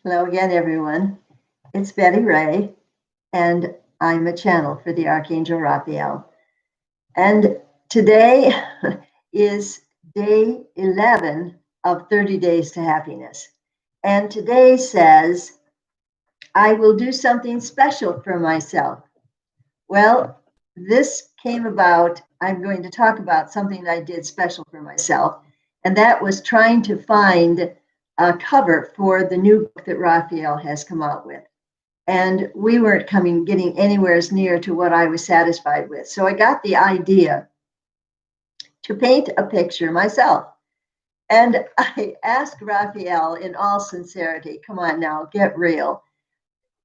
Hello again, everyone. It's Betty Ray, and I'm a channel for the Archangel Raphael. And today is day 11 of 30 Days to Happiness. And today says, I will do something special for myself. Well, this came about, I'm going to talk about something I did special for myself, and that was trying to find a cover for the new book that Raphael has come out with. And we weren't getting anywhere as near to what I was satisfied with. So I got the idea to paint a picture myself. And I asked Raphael in all sincerity, come on now, get real.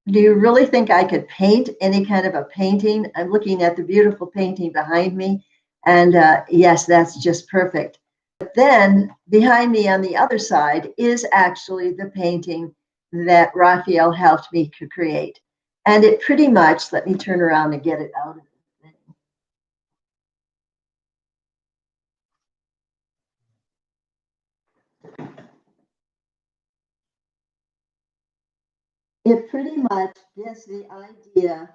Do you really think I could paint any kind of a painting? I'm looking at the beautiful painting behind me. And yes, that's just perfect. But then behind me on the other side is actually the painting that Raphael helped me to create. And it pretty much, let me turn around and get it out of the thing. It pretty much gives the idea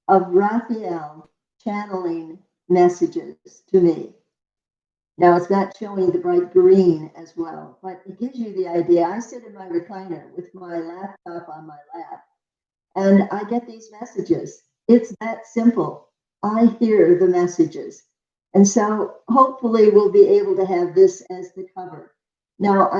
of Raphael channeling messages to me. Now it's not showing the bright green as well, but it gives you the idea. I sit in my recliner with my laptop on my lap, and I get these messages. It's that simple. I hear the messages. And so hopefully we'll be able to have this as the cover. Now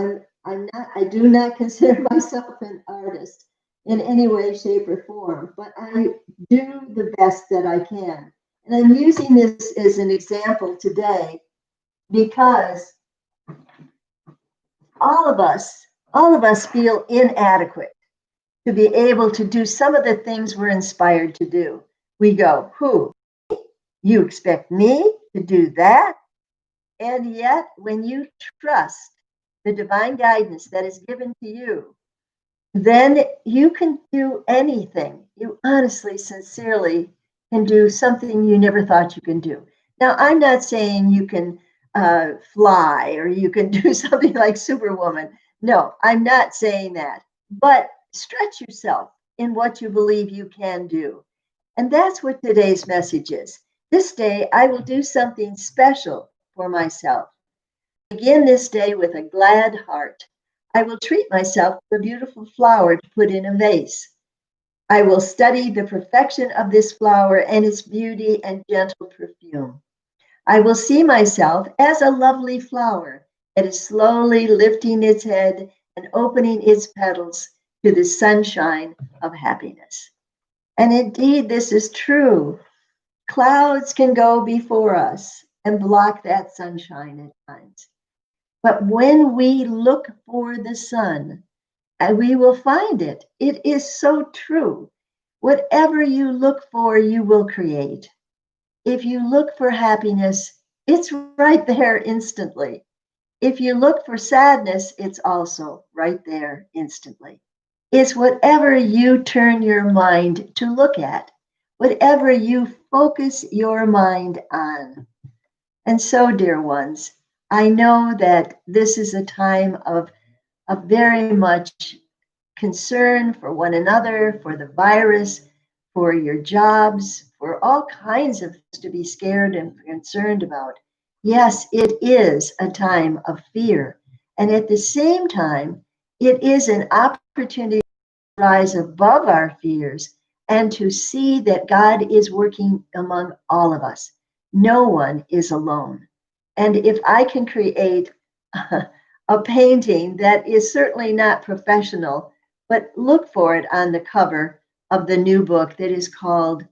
I do not consider myself an artist in any way, shape, or form, but I do the best that I can. And I'm using this as an example today because all of us feel inadequate to be able to do some of the things we're inspired to do. We go, who? You expect me to do that? And yet, when you trust the divine guidance that is given to you, then you can do anything. You honestly, sincerely can do something you never thought you can do. Now, I'm not saying you can fly or you can do something like Superwoman. No, I'm not saying that. But stretch yourself in what you believe you can do. And that's what today's message is. This day, I will do something special for myself. Begin this day with a glad heart. I will treat myself to a beautiful flower to put in a vase. I will study the perfection of this flower and its beauty and gentle perfume. I will see myself as a lovely flower that is slowly lifting its head and opening its petals to the sunshine of happiness. And indeed, this is true. Clouds can go before us and block that sunshine at times. But when we look for the sun, we will find it. It is so true. Whatever you look for, you will create. If you look for happiness, it's right there instantly. If you look for sadness, it's also right there instantly. It's whatever you turn your mind to look at, whatever you focus your mind on. And so, dear ones, I know that this is a time of very much concern for one another, for the virus, for your jobs, for all kinds of things to be scared and concerned about. Yes, it is a time of fear. And at the same time, it is an opportunity to rise above our fears and to see that God is working among all of us. No one is alone. And if I can create a painting that is certainly not professional, but look for it on the cover of the new book that is called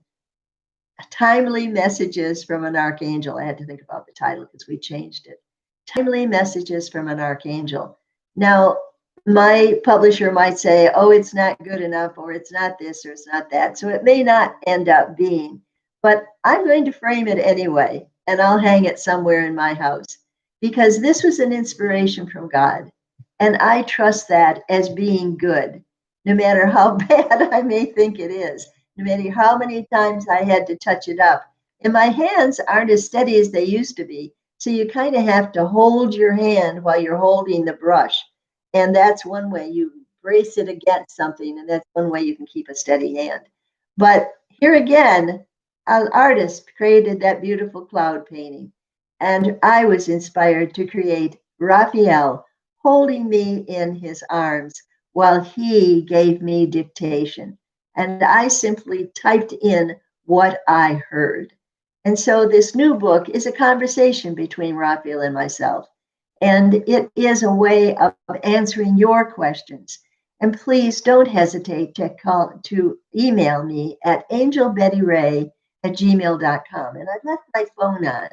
Timely Messages from an Archangel. I had to think about the title because we changed it. Timely Messages from an Archangel. Now, my publisher might say, oh, it's not good enough, or it's not this, or it's not that. So it may not end up being, but I'm going to frame it anyway, and I'll hang it somewhere in my house because this was an inspiration from God. And I trust that as being good, no matter how bad I may think it is, no matter how many times I had to touch it up. And my hands aren't as steady as they used to be. So you kind of have to hold your hand while you're holding the brush. And that's one way you brace it against something, and that's one way you can keep a steady hand. But here again, an artist created that beautiful cloud painting, and I was inspired to create Raphael holding me in his arms while he gave me dictation. And I simply typed in what I heard. And so this new book is a conversation between Raphael and myself. And it is a way of answering your questions. And please don't hesitate to email me at angelbettyray@gmail.com. And I've left my phone on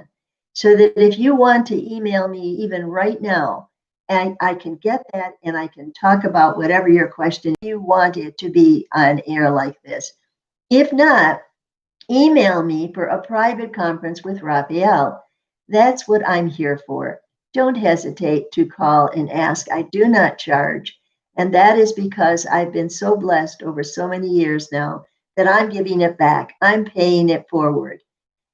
so that if you want to email me even right now, and I can get that and I can talk about whatever your question you want it to be on air like this. If not, email me for a private conference with Raphael. That's what I'm here for. Don't hesitate to call and ask. I do not charge. And that is because I've been so blessed over so many years now that I'm giving it back. I'm paying it forward.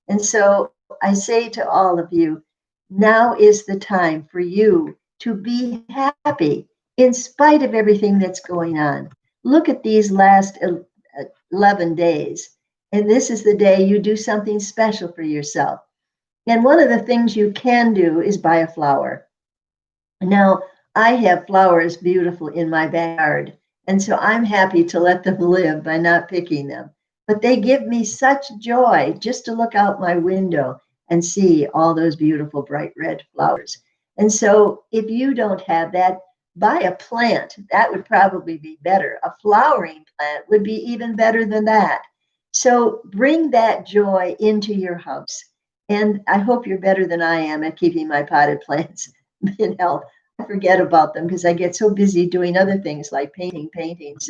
And so I say to all of you, now is the time for you to be happy in spite of everything that's going on. Look at these last 11 days. And this is the day you do something special for yourself. And one of the things you can do is buy a flower. Now, I have flowers beautiful in my backyard, and so I'm happy to let them live by not picking them. But they give me such joy just to look out my window and see all those beautiful bright red flowers. And so if you don't have that, buy a plant. That would probably be better. A flowering plant would be even better than that. So bring that joy into your house. And I hope you're better than I am at keeping my potted plants in health. I forget about them because I get so busy doing other things like painting paintings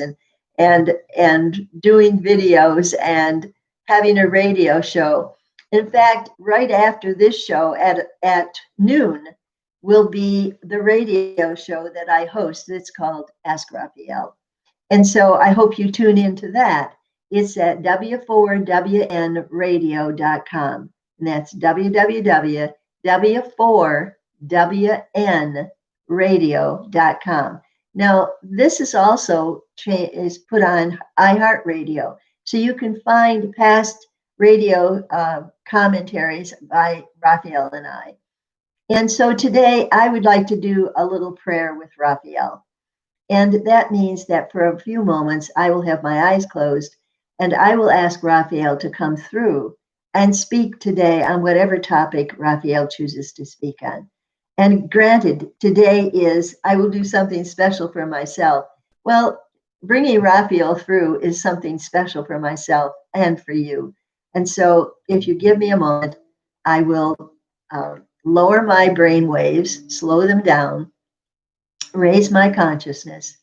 and doing videos and having a radio show. In fact, right after this show at noon will be the radio show that I host. It's called Ask Raphael. And so I hope you tune into that. It's at w4wnradio.com. And that's www.w4wnradio.com. Now, this is also is put on iHeartRadio. So you can find past radio commentaries by Raphael and I. And so today I would like to do a little prayer with Raphael. And that means that for a few moments, I will have my eyes closed and I will ask Raphael to come through and speak today on whatever topic Raphael chooses to speak on. And granted, today is, I will do something special for myself. Well, bringing Raphael through is something special for myself and for you. And so if you give me a moment, I will lower my brain waves, slow them down, raise my consciousness,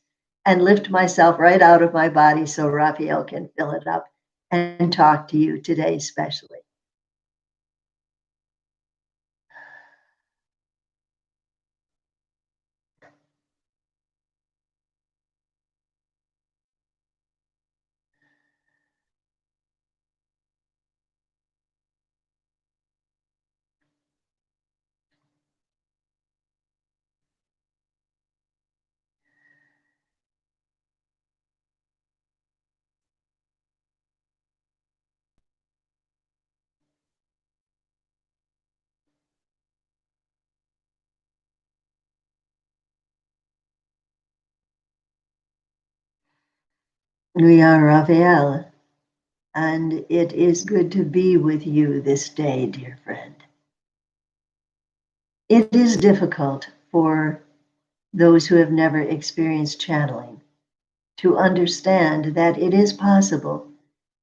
and lift myself right out of my body so Raphael can fill it up and talk to you today, especially. We are Raphael, and it is good to be with you this day, dear friend. It is difficult for those who have never experienced channeling to understand that it is possible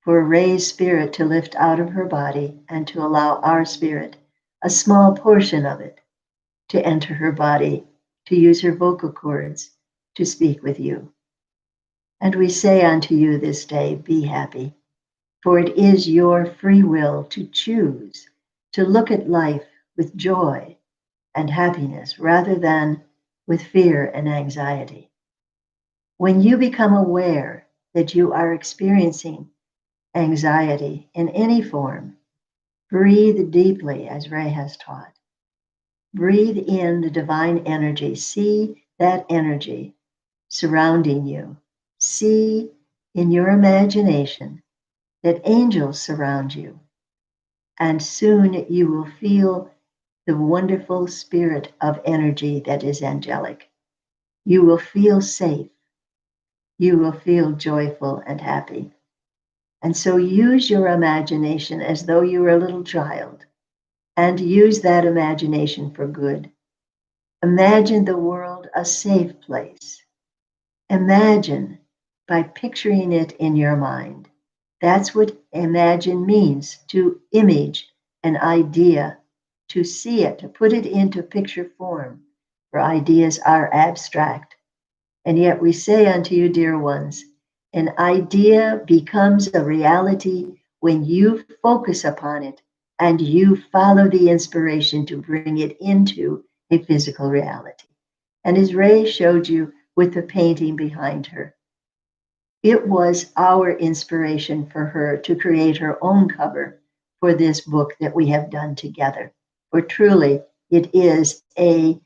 for Ray's spirit to lift out of her body and to allow our spirit, a small portion of it, to enter her body, to use her vocal cords to speak with you. And we say unto you this day, be happy, for it is your free will to choose to look at life with joy and happiness rather than with fear and anxiety. When you become aware that you are experiencing anxiety in any form, breathe deeply as Ray has taught. Breathe in the divine energy. See that energy surrounding you. See in your imagination that angels surround you, and soon you will feel the wonderful spirit of energy that is angelic. You will feel safe. You will feel joyful and happy. And so use your imagination as though you were a little child, and use that imagination for good. Imagine the world a safe place. Imagine by picturing it in your mind. That's what imagine means, to image an idea, to see it, to put it into picture form, for ideas are abstract. And yet we say unto you, dear ones, an idea becomes a reality when you focus upon it and you follow the inspiration to bring it into a physical reality. And as Ray showed you with the painting behind her, it was our inspiration for her to create her own cover for this book that we have done together. For truly, it is a,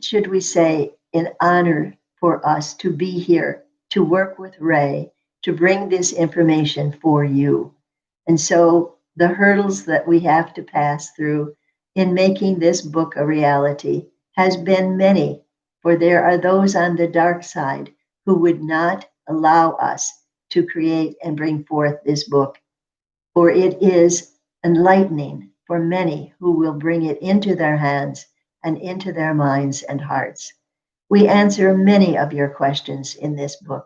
should we say, an honor for us to be here, to work with Ray, to bring this information for you. And so the hurdles that we have to pass through in making this book a reality has been many, for there are those on the dark side who would not allow us to create and bring forth this book, for it is enlightening for many who will bring it into their hands and into their minds and hearts. We answer many of your questions in this book,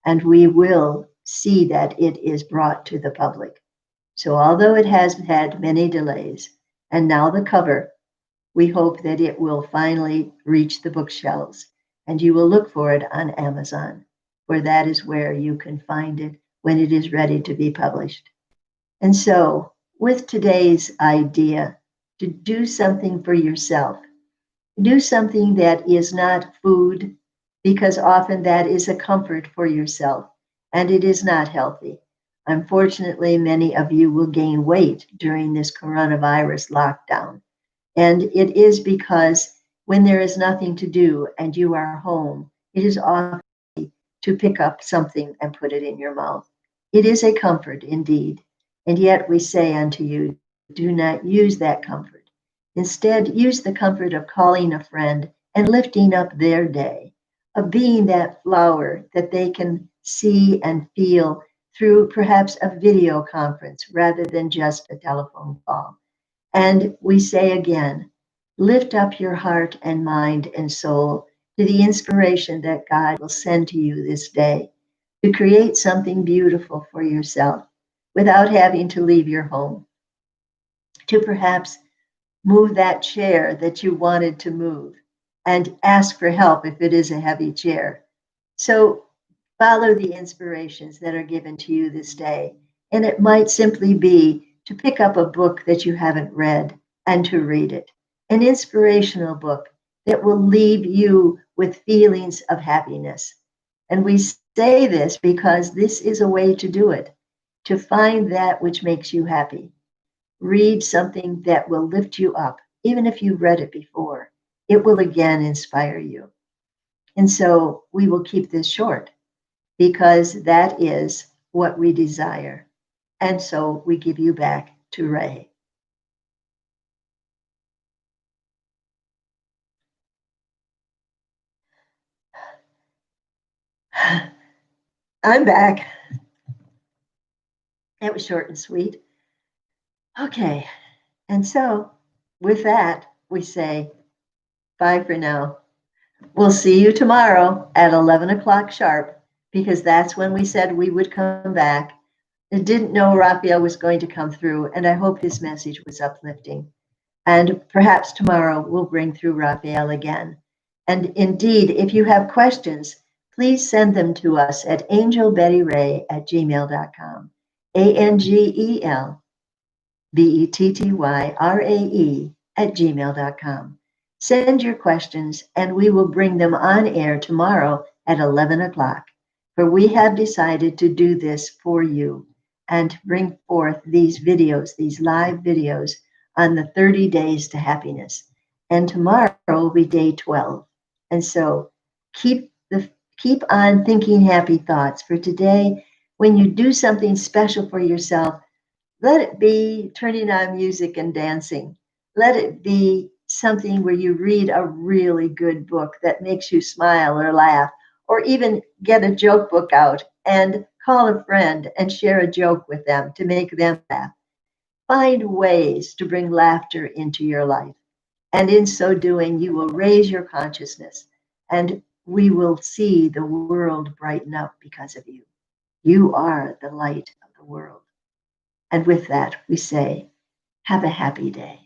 and we will see that it is brought to the public. So although it has had many delays, and now the cover, we hope that it will finally reach the bookshelves and you will look for it on Amazon, for that is where you can find it when it is ready to be published. And so, with today's idea to do something for yourself, do something that is not food, because often that is a comfort for yourself and it is not healthy. Unfortunately, many of you will gain weight during this coronavirus lockdown. And it is because when there is nothing to do and you are home, it is often to pick up something and put it in your mouth. It is a comfort indeed. And yet we say unto you, do not use that comfort. Instead, use the comfort of calling a friend and lifting up their day, of being that flower that they can see and feel through perhaps a video conference rather than just a telephone call. And we say again, lift up your heart and mind and soul to the inspiration that God will send to you this day to create something beautiful for yourself without having to leave your home, to perhaps move that chair that you wanted to move and ask for help if it is a heavy chair. So follow the inspirations that are given to you this day. And it might simply be to pick up a book that you haven't read and to read it, an inspirational book that will leave you with feelings of happiness. And we say this because this is a way to do it, to find that which makes you happy. Read something that will lift you up, even if you've read it before. It will again inspire you. And so we will keep this short because that is what we desire. And so we give you back to Ray. I'm back. It was short and sweet. Okay. And so with that, we say bye for now. We'll see you tomorrow at 11 o'clock sharp, because that's when we said we would come back. I didn't know Raphael was going to come through, and I hope his message was uplifting. And perhaps tomorrow we'll bring through Raphael again. And indeed, if you have questions, please send them to us at angelbettyrae@gmail.com. ANGELBETTYRAE@gmail.com. Send your questions and we will bring them on air tomorrow at 11 o'clock. For we have decided to do this for you and bring forth these videos, these live videos on the 30 days to happiness. And tomorrow will be day 12. And so keep the Keep on thinking happy thoughts for today. When you do something special for yourself, let it be turning on music and dancing. Let it be something where you read a really good book that makes you smile or laugh, or even get a joke book out and call a friend and share a joke with them to make them laugh. Find ways to bring laughter into your life. And in so doing, you will raise your consciousness and we will see the world brighten up because of you. You are the light of the world. And with that, we say, have a happy day.